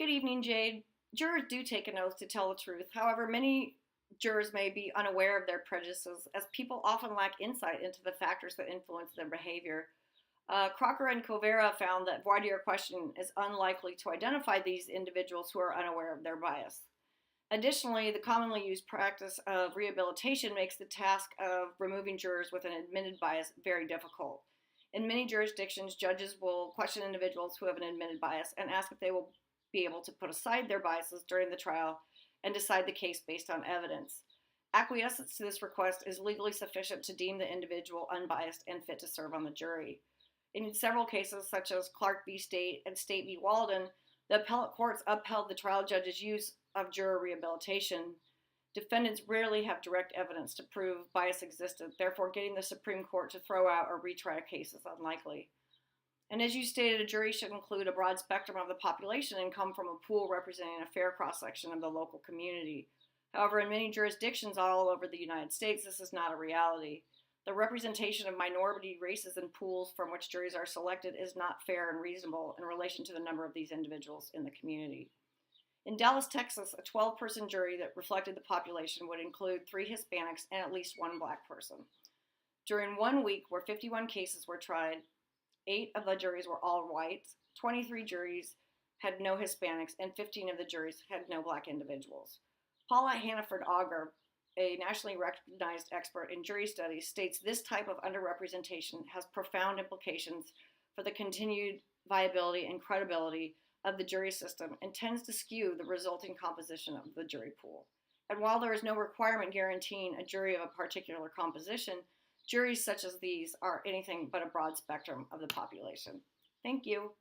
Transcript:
Good evening, Jade. Jurors do take an oath to tell the truth. However, many jurors may be unaware of their prejudices, as people often lack insight into the factors that influence their behavior. Crocker and Covera found that voir dire questioning is unlikely to identify these individuals who are unaware of their bias. Additionally, the commonly used practice of rehabilitation makes the task of removing jurors with an admitted bias very difficult. In many jurisdictions, judges will question individuals who have an admitted bias and ask if they will be able to put aside their biases during the trial and decide the case based on evidence. Acquiescence to this request is legally sufficient to deem the individual unbiased and fit to serve on the jury. In several cases, such as Clark v. State and State v. Walden, the appellate courts upheld the trial judge's use of juror rehabilitation. Defendants rarely have direct evidence to prove bias existed, therefore getting the Supreme Court to throw out or retry a case is unlikely. And as you stated, a jury should include a broad spectrum of the population and come from a pool representing a fair cross-section of the local community. However, in many jurisdictions all over the United States, this is not a reality. The representation of minority races in pools from which juries are selected is not fair and reasonable in relation to the number of these individuals in the community. In Dallas, Texas, a 12-person jury that reflected the population would include 3 Hispanics and at least 1 Black person. During 1 week, where 51 cases were tried, 8 of the juries were all white, 23 juries had no Hispanics, and 15 of the juries had no Black individuals. Paula Hannaford-Auger, a nationally recognized expert in jury studies, states this type of underrepresentation has profound implications for the continued viability and credibility of the jury system and tends to skew the resulting composition of the jury pool. And while there is no requirement guaranteeing a jury of a particular composition, juries such as these are anything but a broad spectrum of the population. Thank you.